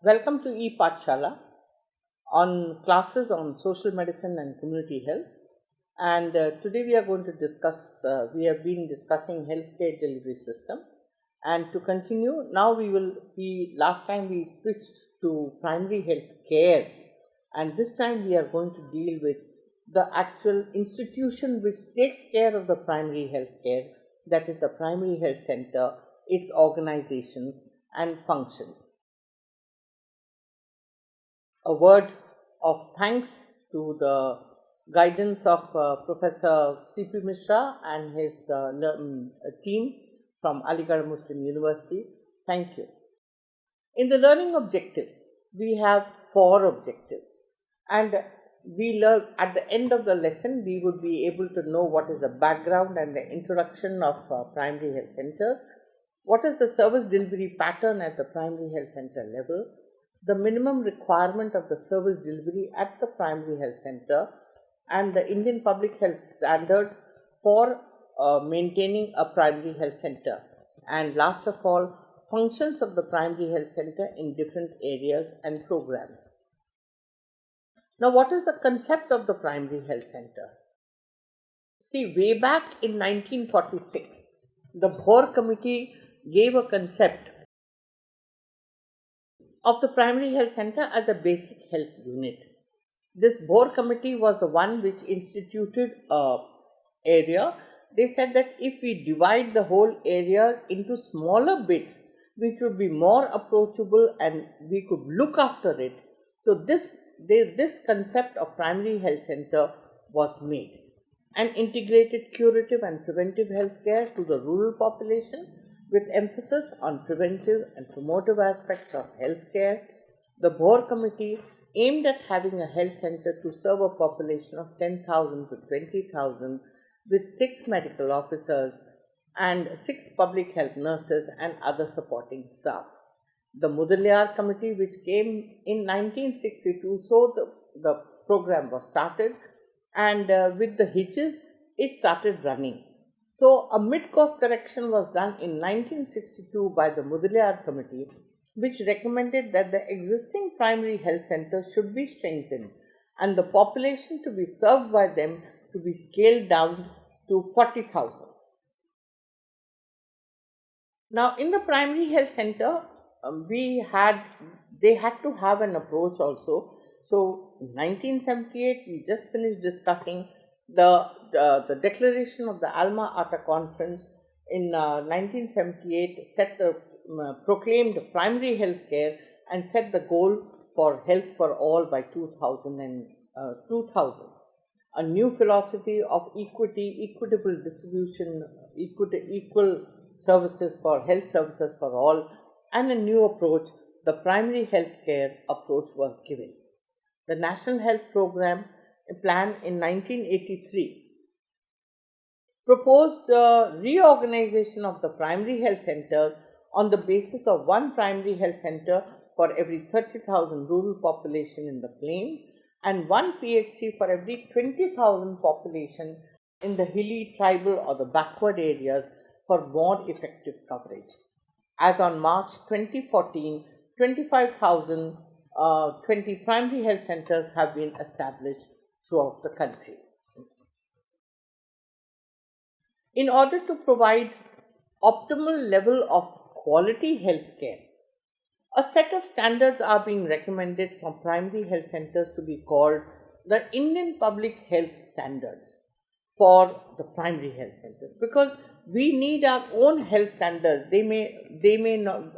Welcome to IPHS on classes on social medicine and community health. And today we are going to discuss, we have been discussing healthcare delivery system. And to continue, now last time we switched to primary health care. And this time we are going to deal with the actual institution which takes care of the primary health care, that is the primary health center, its organizations and functions. A word of thanks to the guidance of Professor C.P. Mishra and his team from Aligarh Muslim University. Thank you. In the learning objectives, we have 4 objectives, and we learn at the end of the lesson we would be able to know what is the background and the introduction of primary health centers, what is the service delivery pattern at the primary health center level, the minimum requirement of the service delivery at the primary health center, and the Indian public health standards for maintaining a primary health center, and last of all, functions of the primary health center in different areas and programs. Now, what is the concept of the primary health center? See, way back in 1946, the Bohr Committee gave a concept of the primary health center as a basic health unit. This Bohr Committee was the one which instituted a area. They said that if we divide the whole area into smaller bits, which would be more approachable and we could look after it. So this concept of primary health center was made, and integrated curative and preventive health care to the rural population with emphasis on preventive and promotive aspects of healthcare. The Bohr Committee aimed at having a health center to serve a population of 10,000 to 20,000 with 6 medical officers and 6 public health nurses and other supporting staff. The Mudaliar Committee, which came in 1962, so the program was started, and with the hitches, it started running. So, a mid-course correction was done in 1962 by the Mudaliar Committee, which recommended that the existing primary health centers should be strengthened and the population to be served by them to be scaled down to 40,000. Now, in the primary health center, they had to have an approach also. So, in 1978, we just finished discussing the declaration of the Alma Ata Conference in 1978 proclaimed primary health care and set the goal for health for all by 2000. A new philosophy of equity, equitable distribution, equal services for health services for all, and a new approach, the primary health care approach, was given. The National Health Program Plan in 1983 proposed reorganization of the primary health centers on the basis of one primary health center for every 30,000 rural population in the plain and one PHC for every 20,000 population in the hilly, tribal or the backward areas for more effective coverage. As on March 2014, 25,020 primary health centers have been established throughout the country. In order to provide optimal level of quality health care, a set of standards are being recommended from primary health centers to be called the Indian Public Health Standards for the primary health centers, because we need our own health standards. They may not.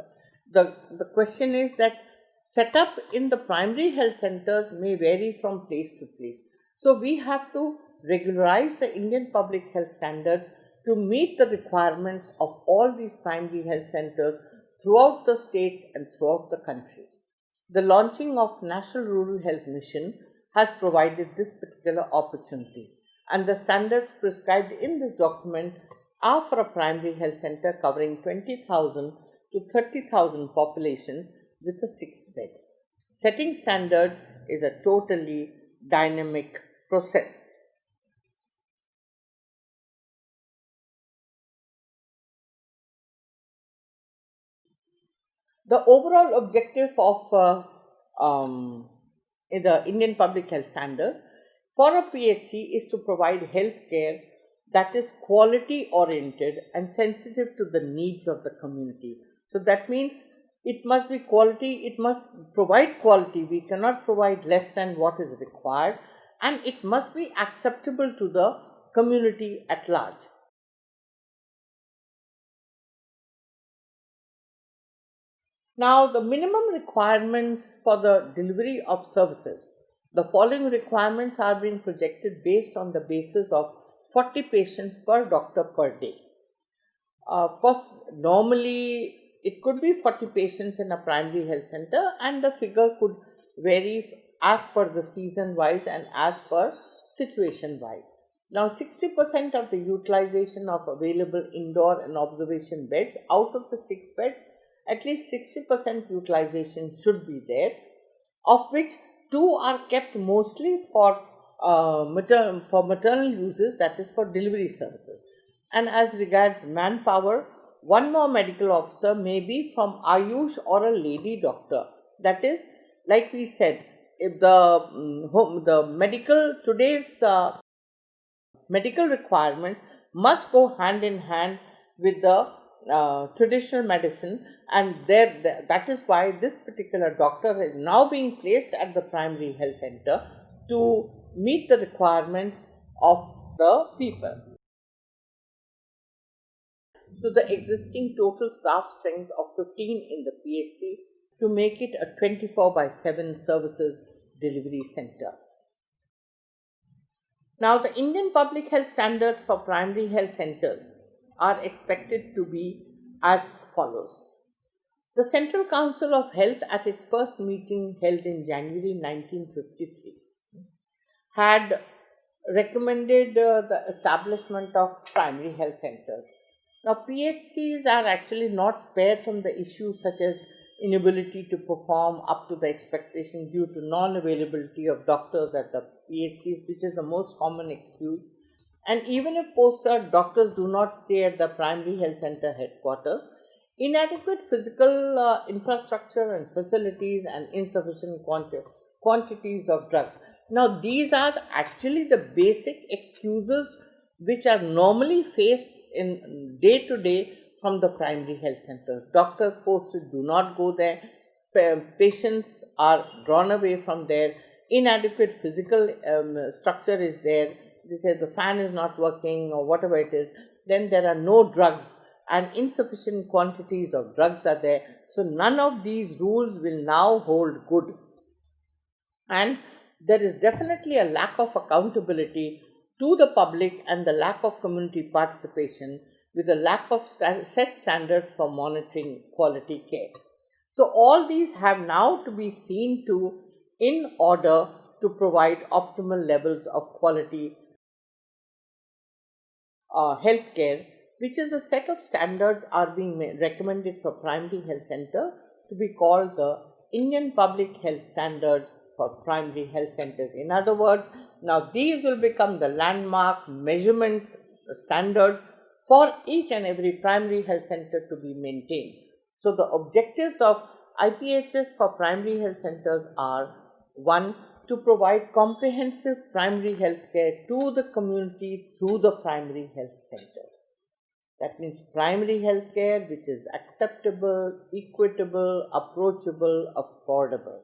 The question is that setup in the primary health centers may vary from place to place. So we have to regularize the Indian Public Health Standards to meet the requirements of all these primary health centers throughout the states and throughout the country. The launching of National Rural Health Mission has provided this particular opportunity, and the standards prescribed in this document are for a primary health center covering 20,000 to 30,000 populations with a 6-bed. Setting standards is a totally dynamic process. The overall objective of the Indian Public Health Standard for a PHC is to provide health care that is quality oriented and sensitive to the needs of the community. So that means it must be quality, it must provide quality, we cannot provide less than what is required, and it must be acceptable to the community at large. Now, the minimum requirements for the delivery of services. The following requirements are being projected based on the basis of 40 patients per doctor per day. Of course, normally it could be 40 patients in a primary health center, and the figure could vary as per the season wise and as per situation wise. Now, 60% of the utilization of available indoor and observation beds, out of the 6 beds, at least 60% utilization should be there, of which 2 are kept mostly for maternal uses, that is for delivery services. And as regards manpower, 1 more medical officer may be from Ayush or a lady doctor. That is, like we said, if the medical today's medical requirements must go hand in hand with the traditional medicine, and that is why this particular doctor is now being placed at the primary health center to meet the requirements of the people. To the existing total staff strength of 15 in the PHC to make it a 24/7 services delivery center. Now, the Indian public health standards for primary health centers are expected to be as follows. The Central Council of Health, at its first meeting held in January 1953, had recommended the establishment of primary health centers. Now, PHCs are actually not spared from the issues such as inability to perform up to the expectation due to non-availability of doctors at the PHCs, which is the most common excuse. And even if posted doctors do not stay at the primary health center headquarters, inadequate physical infrastructure and facilities and insufficient quantities of drugs. Now, these are actually the basic excuses which are normally faced in day to day from the primary health center. Doctors posted do not go there, patients are drawn away from there, inadequate physical structure is there, they say the fan is not working or whatever it is, then there are no drugs and insufficient quantities of drugs are there. So none of these rules will now hold good, and there is definitely a lack of accountability to the public and the lack of community participation, with a lack of set standards for monitoring quality care. So all these have now to be seen to in order to provide optimal levels of quality health care, which is a set of standards are being recommended for primary health center to be called the Indian Public Health Standards for Primary Health Centers. In other words, now these will become the landmark measurement standards for each and every primary health center to be maintained. So the objectives of IPHS for primary health centers are: 1. To provide comprehensive primary health care to the community through the primary health centers. That means primary health care which is acceptable, equitable, approachable, affordable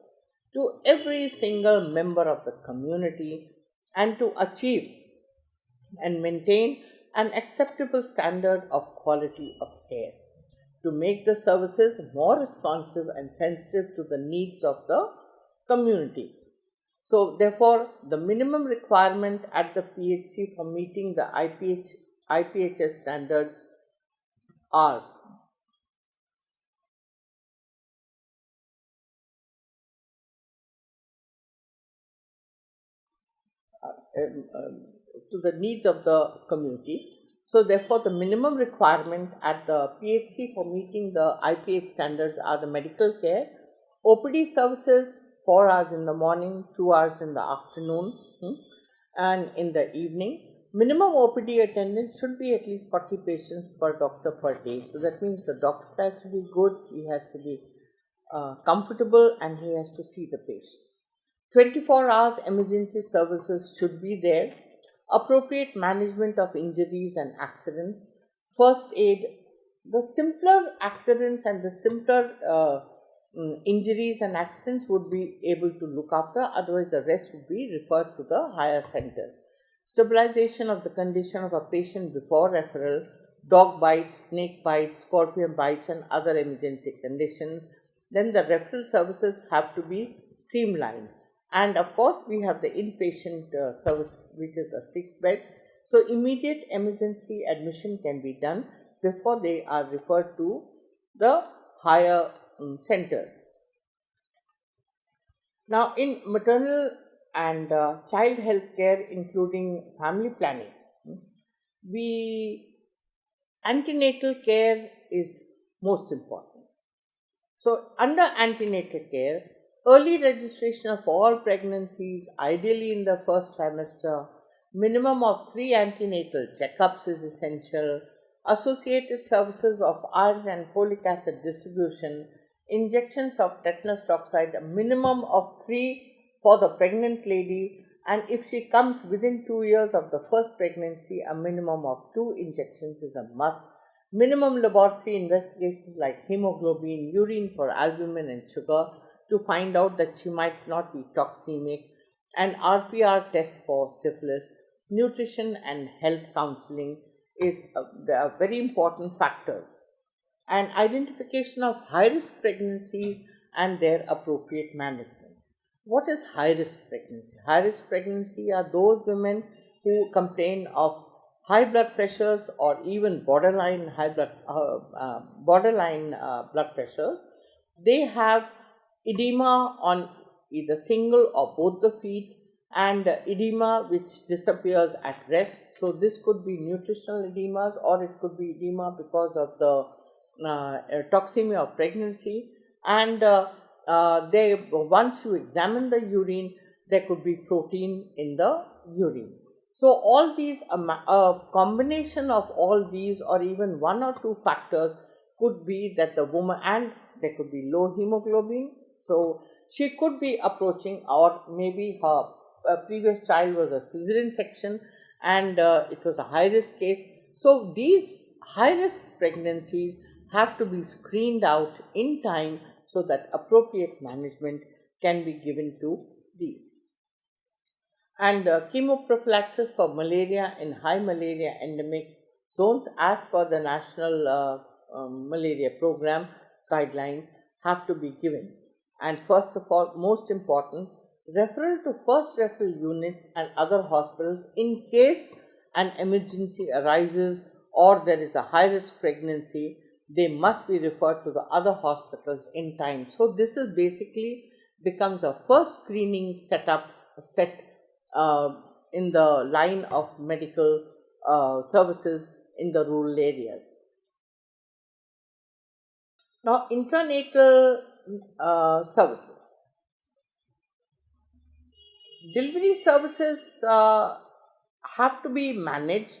to every single member of the community, and to achieve and maintain an acceptable standard of quality of care, to make the services more responsive and sensitive to the needs of the community. So, therefore, the minimum requirement at the PHC for meeting the IPHS standards are: to the needs of the community. So, therefore, the minimum requirement at the PHC for meeting the IPH standards are the medical care, OPD services, 4 hours in the morning, 2 hours in the afternoon, and in the evening. Minimum OPD attendance should be at least 40 patients per doctor per day. So that means the doctor has to be good, he has to be comfortable and he has to see the patient. 24 hours emergency services should be there, appropriate management of injuries and accidents, first aid. The simpler accidents and the simpler injuries and accidents would be able to look after, otherwise the rest would be referred to the higher centers. Stabilization of the condition of a patient before referral, dog bites, snake bites, scorpion bites and other emergency conditions. Then the referral services have to be streamlined. And of course, we have the inpatient service, which is the 6 beds. So immediate emergency admission can be done before they are referred to the higher centers. Now, in maternal and child health care, including family planning, antenatal care is most important. So, under antenatal care, early registration of all pregnancies, ideally in the first trimester, minimum of 3 antenatal checkups is essential, associated services of iron and folic acid distribution, injections of tetanus toxoid, a minimum of 3 for the pregnant lady, and if she comes within 2 years of the first pregnancy, a minimum of 2 injections is a must. Minimum laboratory investigations like hemoglobin, urine for albumin and sugar to find out that she might not be toxemic, and RPR test for syphilis. Nutrition and health counseling they are very important factors, and identification of high-risk pregnancies and their appropriate management. What is high-risk pregnancy? High-risk pregnancy are those women who complain of high blood pressures or even borderline blood pressures. They have edema on either single or both the feet, and edema which disappears at rest. So this could be nutritional edemas, or it could be edema because of the toxemia of pregnancy. And once you examine the urine, there could be protein in the urine. So all these, a combination of all these, or even 1 or 2 factors, could be that the woman, and there could be low hemoglobin. So she could be approaching, or maybe her previous child was a cesarean section and it was a high risk case. So these high risk pregnancies have to be screened out in time so that appropriate management can be given to these. And chemoprophylaxis for malaria in high malaria endemic zones, as per the national malaria program guidelines, have to be given. And first of all, most important, referral to first referral units and other hospitals in case an emergency arises or there is a high risk pregnancy. They must be referred to the other hospitals in time. So this is basically becomes a first screening set in the line of medical services in the rural areas. Now, intranatal services. Delivery services have to be managed,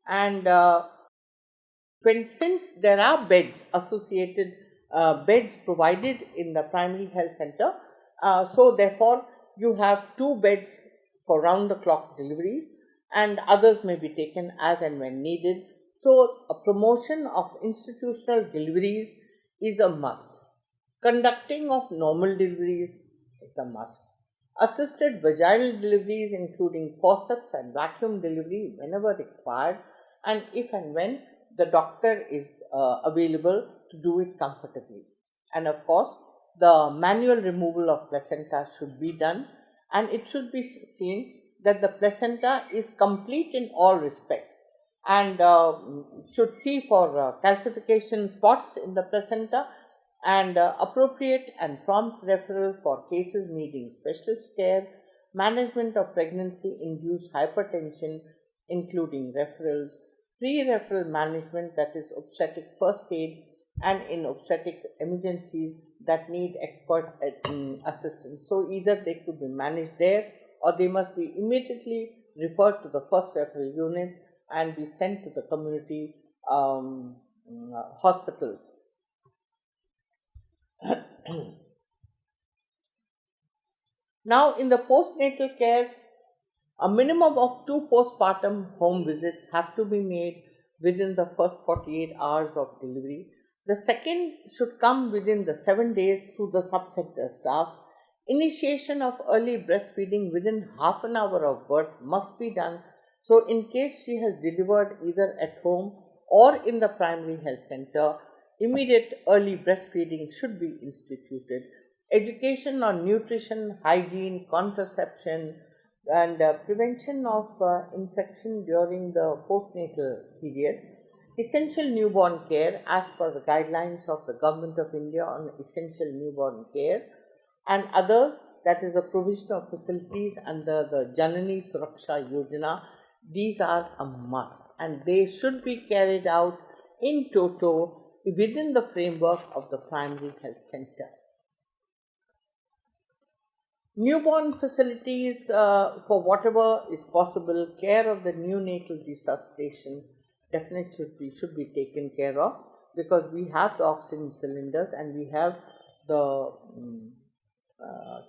and since there are beds associated, beds provided in the primary health center, so therefore you have 2 beds for round the clock deliveries, and others may be taken as and when needed. So a promotion of institutional deliveries is a must. Conducting of normal deliveries is a must. Assisted vaginal deliveries, including forceps and vacuum delivery whenever required, and if and when the doctor is available to do it comfortably. And of course, the manual removal of placenta should be done, and it should be seen that the placenta is complete in all respects, and should see for calcification spots in the placenta, and appropriate and prompt referral for cases needing specialist care, management of pregnancy-induced hypertension, including referrals, pre-referral management, that is obstetric first aid, and in obstetric emergencies that need expert assistance. So either they could be managed there, or they must be immediately referred to the first referral units and be sent to the community hospitals. Now, in the postnatal care, a minimum of 2 postpartum home visits have to be made within the first 48 hours of delivery. The second should come within the 7 days through the subsector staff. Initiation of early breastfeeding within half an hour of birth must be done. So, in case she has delivered either at home or in the primary health center, immediate early breastfeeding should be instituted. Education on nutrition, hygiene, contraception, and prevention of infection during the postnatal period. Essential newborn care as per the guidelines of the Government of India on essential newborn care, and others, that is the provision of facilities under the Janani Suraksha Yojana. These are a must and they should be carried out in toto within the framework of the primary health center. Newborn facilities, for whatever is possible, care of the neonatal resuscitation definitely should be taken care of, because we have the oxygen cylinders and we have the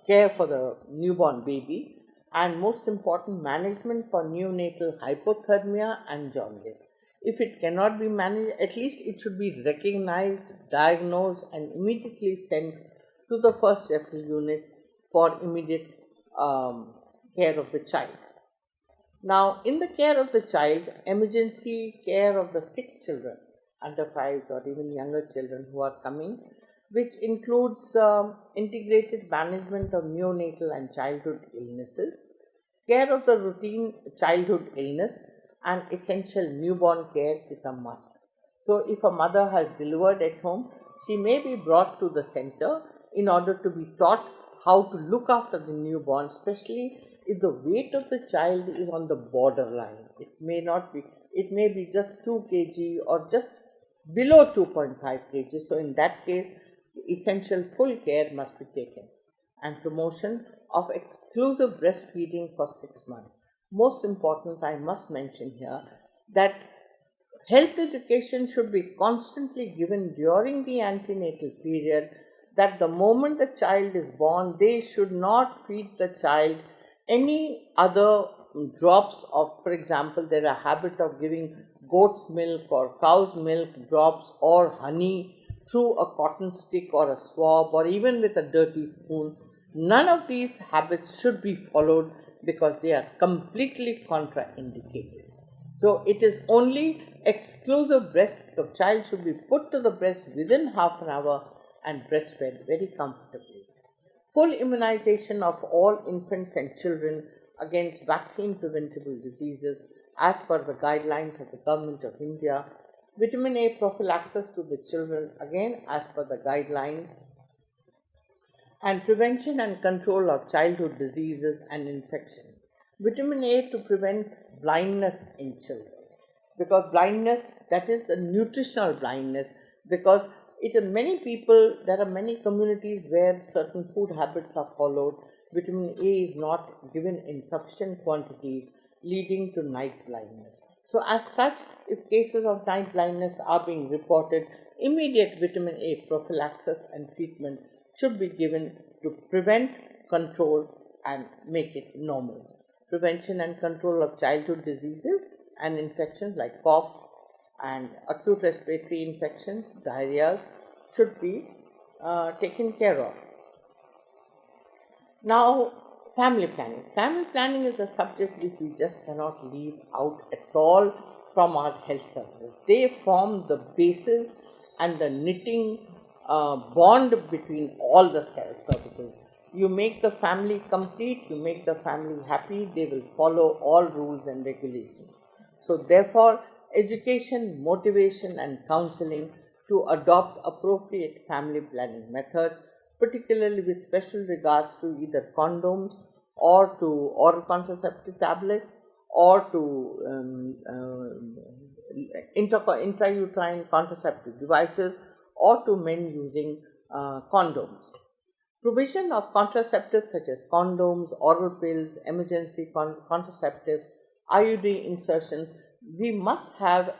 care for the newborn baby, and most important, management for neonatal hypothermia and jaundice. If it cannot be managed, at least it should be recognized, diagnosed, and immediately sent to the first referral unit for immediate care of the child. Now, in the care of the child, emergency care of the sick children under 5 or even younger children who are coming, which includes integrated management of neonatal and childhood illnesses, care of the routine childhood illness, and essential newborn care is a must. So, if a mother has delivered at home, she may be brought to the center in order to be taught how to look after the newborn, especially if the weight of the child is on the borderline. It may not be, it may be just 2 kg or just below 2.5 kg. So, in that case, essential full care must be taken. And promotion of exclusive breastfeeding for 6 months. Most important, I must mention here that health education should be constantly given during the antenatal period, that the moment the child is born, they should not feed the child any other drops of, for example, there are a habit of giving goat's milk or cow's milk drops or honey through a cotton stick or a swab or even with a dirty spoon. None of these habits should be followed because they are completely contraindicated. So, it is only exclusive breast. The child should be put to the breast within half an hour and breastfed very comfortably. Full immunization of all infants and children against vaccine preventable diseases as per the guidelines of the Government of India. Vitamin A prophylaxis to the children, again as per the guidelines, and prevention and control of childhood diseases and infections. Vitamin A to prevent blindness in children, because blindness, that is the nutritional blindness, because many people, there are many communities where certain food habits are followed. Vitamin A is not given in sufficient quantities, leading to night blindness. So, as such, if cases of night blindness are being reported, immediate vitamin A prophylaxis and treatment should be given to prevent, control, and make it normal. Prevention and control of childhood diseases and infections like cough and acute respiratory infections, diarrheas, should be taken care of. Now, family planning. Family planning is a subject which we just cannot leave out at all from our health services. They form the basis and the knitting bond between all the services. You make the family complete, you make the family happy, they will follow all rules and regulations. So, therefore, education, motivation, and counseling to adopt appropriate family planning methods, particularly with special regards to either condoms or to oral contraceptive tablets or to intrauterine contraceptive devices or to men using condoms. Provision of contraceptives such as condoms, oral pills, emergency contraceptives, IUD insertions. We must have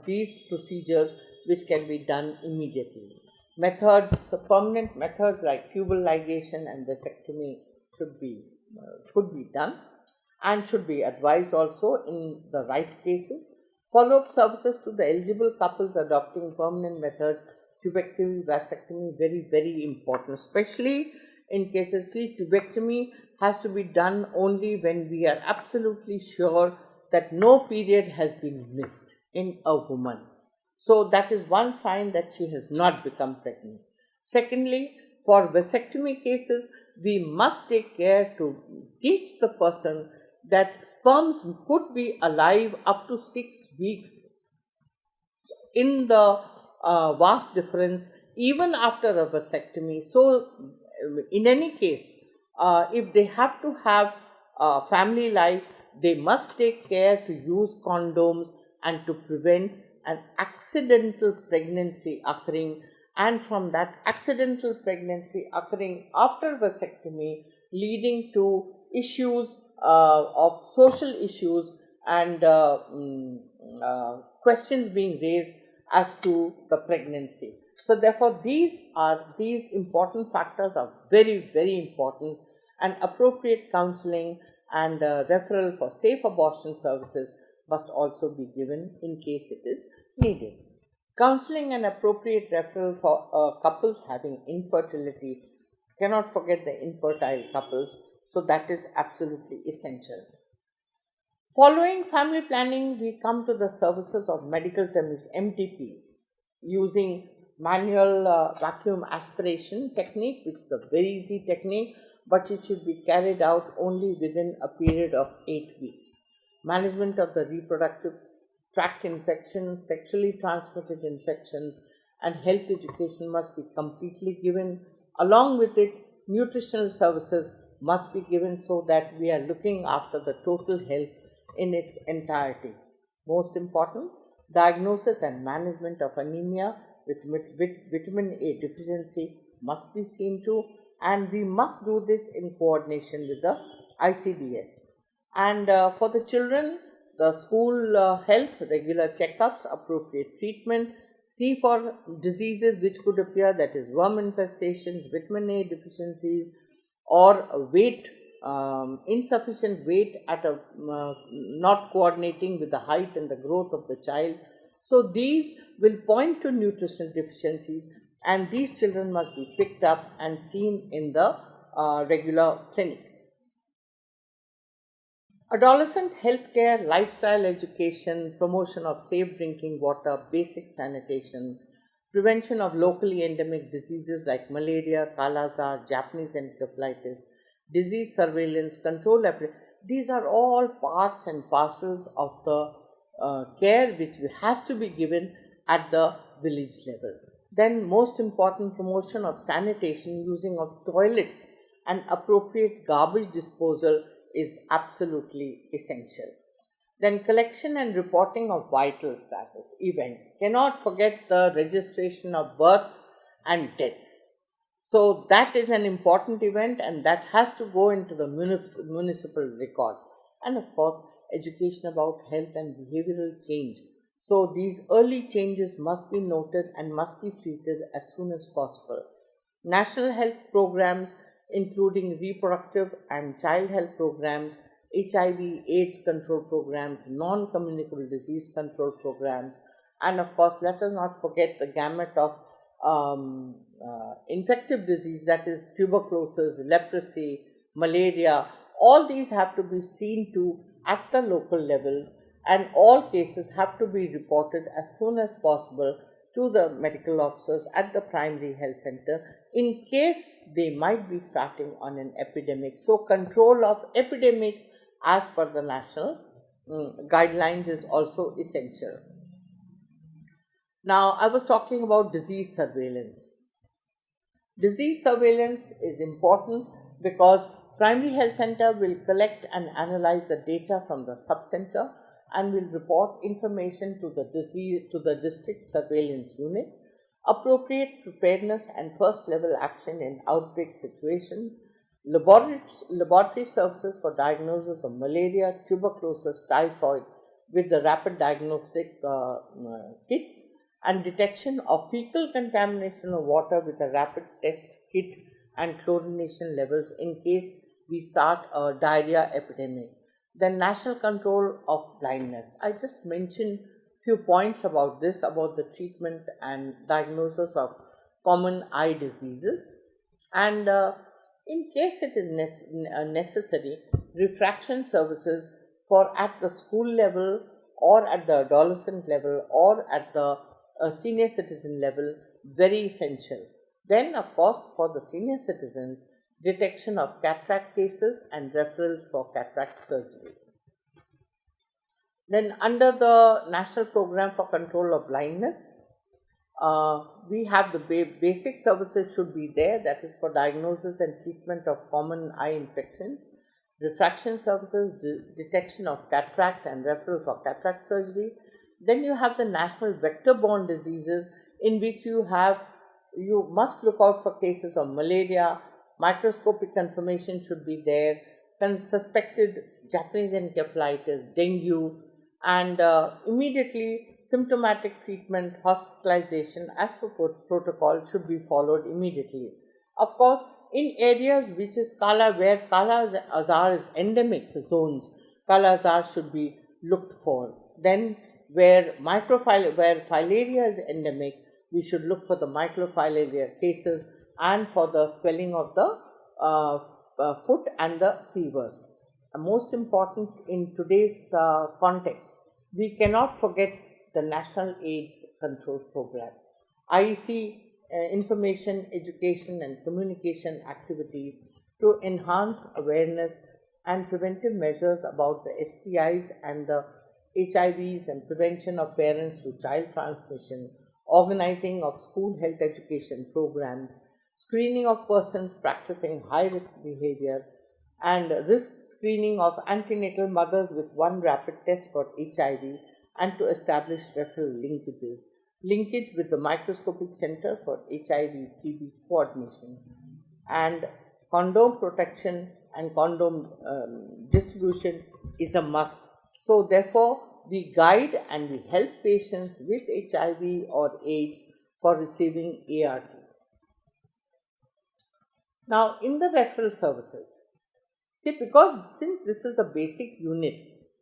these procedures which can be done immediately. Methods, permanent methods like tubal ligation and vasectomy could be done and should be advised also in the right cases. Follow-up services to the eligible couples adopting permanent methods, tubectomy, vasectomy, very, very important, especially in cases. See, tubectomy has to be done only when we are absolutely sure that no period has been missed in a woman. So that is one sign that she has not become pregnant. Secondly, for vasectomy cases, we must take care to teach the person that sperms could be alive up to 6 weeks in the vast difference even after a vasectomy. So, in any case, if they have to have family life, they must take care to use condoms and to prevent an accidental pregnancy occurring, and from that accidental pregnancy occurring after vasectomy leading to issues of social issues and questions being raised as to the pregnancy. So therefore these important factors are very, very important, and appropriate counseling and referral for safe abortion services must also be given in case it is needed. Counseling and appropriate referral for couples having infertility. Cannot forget the infertile couples. So that is absolutely essential. Following family planning, we come to the services of medical terms, MTPs, using manual vacuum aspiration technique, which is a very easy technique, but it should be carried out only within a period of 8 weeks. Management of the reproductive tract infections, sexually transmitted infections, and health education must be completely given. Along with it, nutritional services must be given so that we are looking after the total health in its entirety. Most important, diagnosis and management of anemia with vitamin A deficiency must be seen to, and we must do this in coordination with the ICDS. And for the children, the school health, regular checkups, appropriate treatment, see for diseases which could appear, that is worm infestations, vitamin A deficiencies, or weight, insufficient weight at a not coordinating with the height and the growth of the child. So these will point to nutritional deficiencies, and these children must be picked up and seen in the regular clinics. Adolescent healthcare, lifestyle education, promotion of safe drinking water, basic sanitation, prevention of locally endemic diseases like malaria, kala-azar, Japanese encephalitis, disease surveillance, control. These are all parts and parcels of the care which has to be given at the village level. Then most important, promotion of sanitation, using of toilets and appropriate garbage disposal is absolutely essential. Then collection and reporting of vital status events. Cannot forget the registration of birth and deaths. So that is an important event, and that has to go into the municipal record. And of course, education about health and behavioral change. So these early changes must be noted and must be treated as soon as possible. National health programs, including reproductive and child health programs, HIV, AIDS control programs, non-communicable disease control programs, and of course, let us not forget the gamut of infective disease, that is tuberculosis, leprosy, malaria. All these have to be seen to at the local levels, and all cases have to be reported as soon as possible to the medical officers at the primary health center in case they might be starting on an epidemic. So control of epidemic as per the national guidelines is also essential. Now, I was talking about disease surveillance. Disease surveillance is important because primary health center will collect and analyze the data from the sub-center and will report information to the district surveillance unit. Appropriate preparedness and first level action in outbreak situations. Laboratory services for diagnosis of malaria, tuberculosis, typhoid with the rapid diagnostic kits, and detection of fecal contamination of water with a rapid test kit and chlorination levels in case we start a diarrhea epidemic. Then national control of blindness. I just mentioned few points about this, about the treatment and diagnosis of common eye diseases. And in case it is necessary, refraction services for at the school level or at the adolescent level or at the senior citizen level, very essential. Then, of course, for the senior citizens, detection of cataract cases and referrals for cataract surgery. Then, under the National Program for Control of Blindness, we have the basic services should be there, that is for diagnosis and treatment of common eye infections, refraction services, detection of cataract and referral for cataract surgery. Then you have the national vector-borne diseases, in which you must look out for cases of malaria, microscopic confirmation should be there, suspected Japanese encephalitis, dengue, and immediately symptomatic treatment, hospitalization as per protocol should be followed immediately. Of course, in areas which is where Kala Azar is endemic zones, Kala Azar should be looked for. Then where filaria is endemic, we should look for the microfilaria cases and for the swelling of the foot and the fevers. Most important in today's context, we cannot forget the National AIDS Control Program. IEC information, education and communication activities to enhance awareness and preventive measures about the STIs and the HIVs and prevention of parents to child transmission, organizing of school health education programs, screening of persons practicing high risk behavior, and risk screening of antenatal mothers with one rapid test for HIV, and to establish referral linkages. Linkage with the Microscopic Center for HIV/TB coordination, and condom protection and condom distribution is a must. So therefore, we guide and we help patients with HIV or AIDS for receiving ART. Now, in the referral services, since this is a basic unit,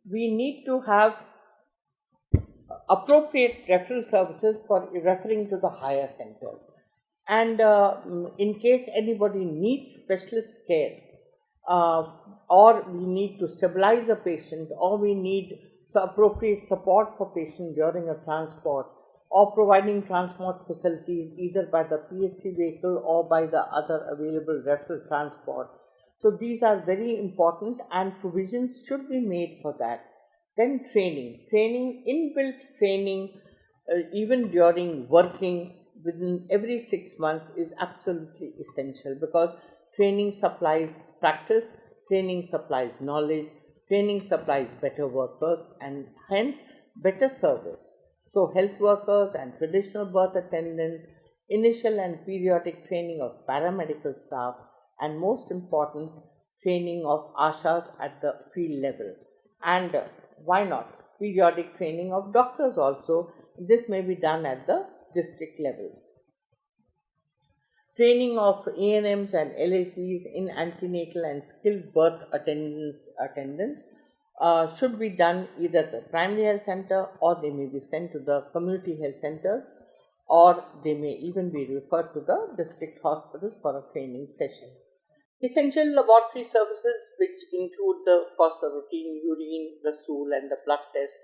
we need to have appropriate referral services for referring to the higher centers. And in case anybody needs specialist care, or we need to stabilize a patient, or we need appropriate support for patient during a transport, or providing transport facilities either by the PHC vehicle or by the other available referral transport. So these are very important and provisions should be made for that. Then training, inbuilt training, even during working within every 6 months is absolutely essential, because training supplies practice, training supplies knowledge, training supplies better workers and hence better service. So health workers and traditional birth attendants, initial and periodic training of paramedical staff, and most important, training of ASHAs at the field level. And why not periodic training of doctors also? This may be done at the district levels. Training of ANMs and LHDs in antenatal and skilled birth attendants should be done either at the primary health center, or they may be sent to the community health centers, or they may even be referred to the district hospitals for a training session. Essential laboratory services, which include the routine urine, the stool and the blood tests,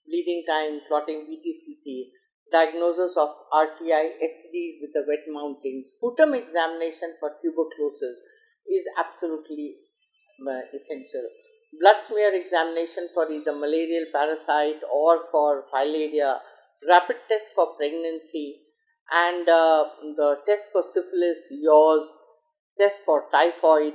bleeding time, clotting, VTCT, diagnosis of RTI, STDs with the wet mounting, sputum examination for tuberculosis is absolutely essential. Blood smear examination for either malarial parasite or for filaria, rapid test for pregnancy, and the test for syphilis, yaws, test for typhoid,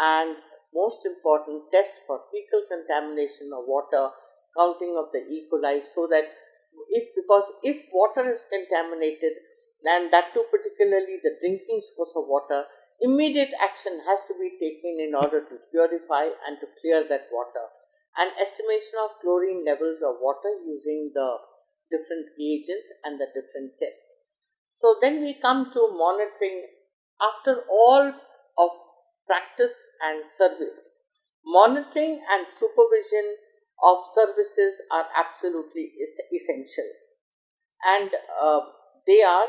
and most important, test for fecal contamination of water, counting of the E. coli, so that if water is contaminated, and that too particularly the drinking source of water, immediate action has to be taken in order to purify and to clear that water. And estimation of chlorine levels of water using the different reagents and the different tests. So then we come to monitoring after all of practice and service. Monitoring and supervision of services are absolutely essential, and they are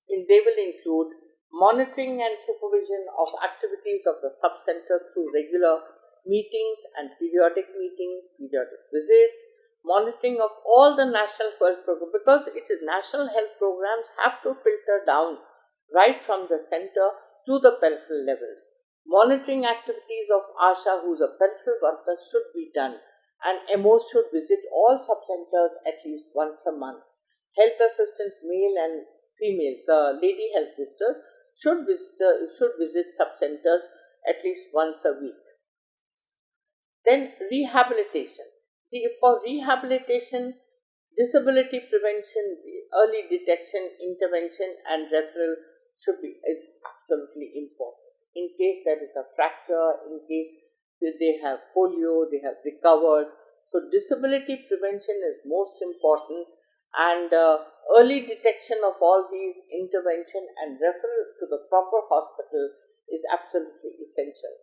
they will include monitoring and supervision of activities of the sub-center through regular meetings and periodic visits, monitoring of all the national health programs, because it is national health programs have to filter down right from the center to the peripheral levels. Monitoring activities of ASHA, who is a peripheral worker, should be done, and MOs should visit all sub-centers at least once a month. Health assistants, male and female, the lady health visitors, should visit sub-centers at least once a week. Then rehabilitation. For rehabilitation, disability prevention, early detection, intervention and referral is absolutely important. In case there is a fracture, in case they have polio, they have recovered. So disability prevention is most important, and early detection of all these, intervention and referral to the proper hospital is absolutely essential.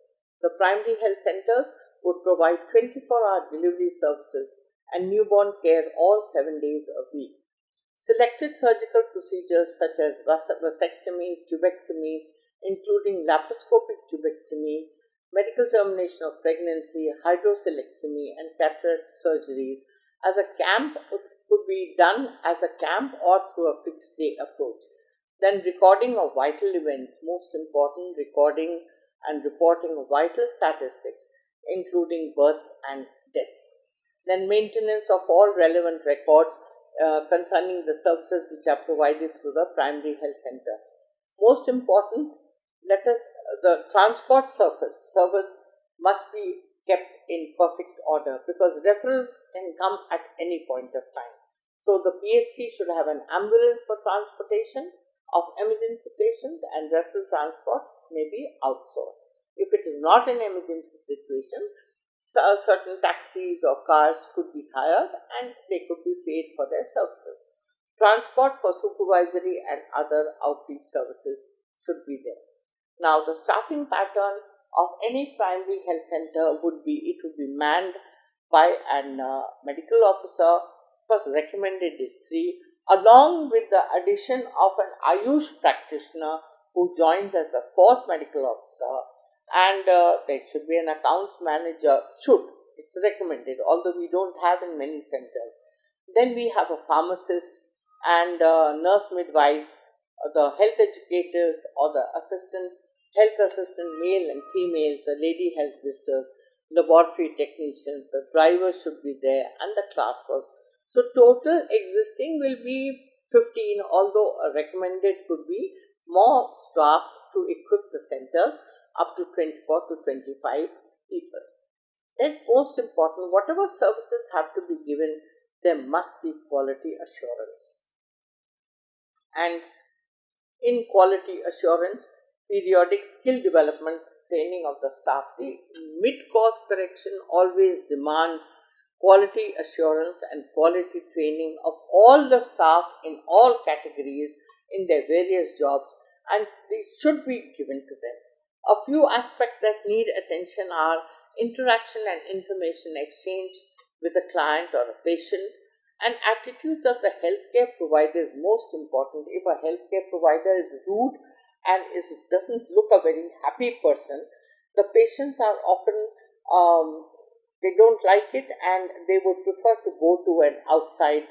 The primary health centers would provide 24-hour delivery services and newborn care all 7 days a week. Selected surgical procedures such as vasectomy, tubectomy, including laparoscopic tubectomy, medical termination of pregnancy, hydrocelectomy and cataract surgeries as a camp could be done as a camp or through a fixed day approach. Then recording of vital events, most important, recording and reporting of vital statistics including births and deaths. Then maintenance of all relevant records concerning the services which are provided through the primary health center. Most important, the transport service must be kept in perfect order, because referral can come at any point of time. So the PHC should have an ambulance for transportation of emergency patients, and referral transport may be outsourced. If it is not an emergency situation, so certain taxis or cars could be hired and they could be paid for their services. Transport for supervisory and other outreach services should be there. Now, the staffing pattern of any primary health center would be manned by a medical officer. First, recommended is 3, along with the addition of an Ayush practitioner who joins as the 4th medical officer, and there should be an accounts manager. It's recommended, although we don't have in many centers. Then we have a pharmacist and nurse midwife, the health educators or the health assistant, male and female, the lady health visitors, laboratory technicians, the driver should be there, and the class was. So total existing will be 15, although recommended could be more staff to equip the centers up to 24 to 25 people. Then most important, whatever services have to be given, there must be quality assurance. And in quality assurance, periodic skill development, training of the staff. The mid-course correction always demands quality assurance and quality training of all the staff in all categories in their various jobs, and these should be given to them. A few aspects that need attention are interaction and information exchange with a client or a patient, and attitudes of the healthcare provider is most important. If a healthcare provider is rude and doesn't look a very happy person, the patients are often they don't like it, and they would prefer to go to an outside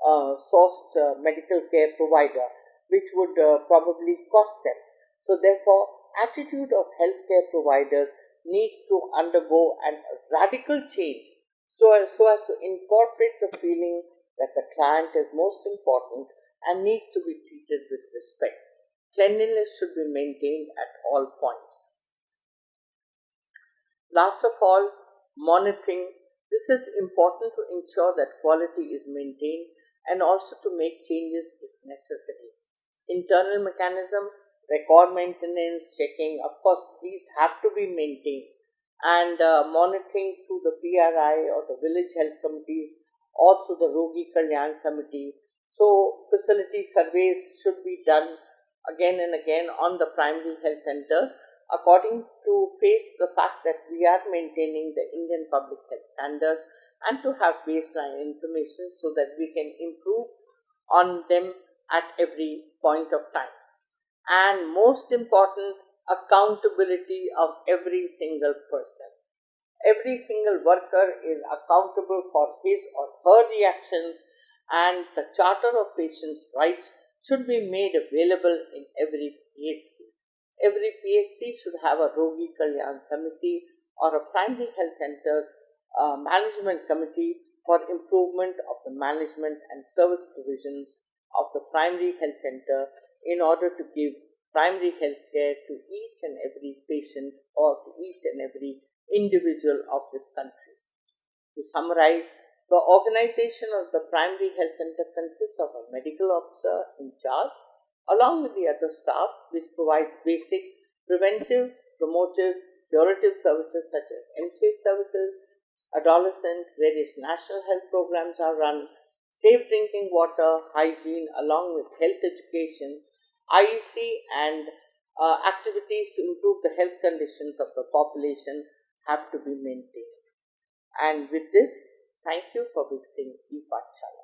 sourced medical care provider, which would probably cost them. So therefore, attitude of healthcare providers needs to undergo a radical change so as to incorporate the feeling that the client is most important and needs to be treated with respect. Cleanliness should be maintained at all points. Last of all, monitoring. This is important to ensure that quality is maintained and also to make changes if necessary. Internal mechanism, record maintenance, checking, of course, these have to be maintained, and monitoring through the PRI or the village health committees or through the Rogi Kalyan Committee. So facility surveys should be done again and again on the primary health centers according to face the fact that we are maintaining the Indian public health standards, and to have baseline information so that we can improve on them at every point of time. And most important, accountability of every single person. Every single worker is accountable for his or her reactions, and the Charter of Patients' Rights should be made available in every PHC. Every PHC should have a Rogi Kalyan Samiti or a primary health center's management committee for improvement of the management and service provisions of the primary health center in order to give primary health care to each and every patient or to each and every individual of this country. To summarize, the organization of the primary health center consists of a medical officer in charge, along with the other staff, which provides basic preventive, promotive, curative services such as MCH services, adolescent, various national health programs are run, safe drinking water, hygiene, along with health education, IEC, and activities to improve the health conditions of the population have to be maintained. And with this, thank you for visiting IPHS.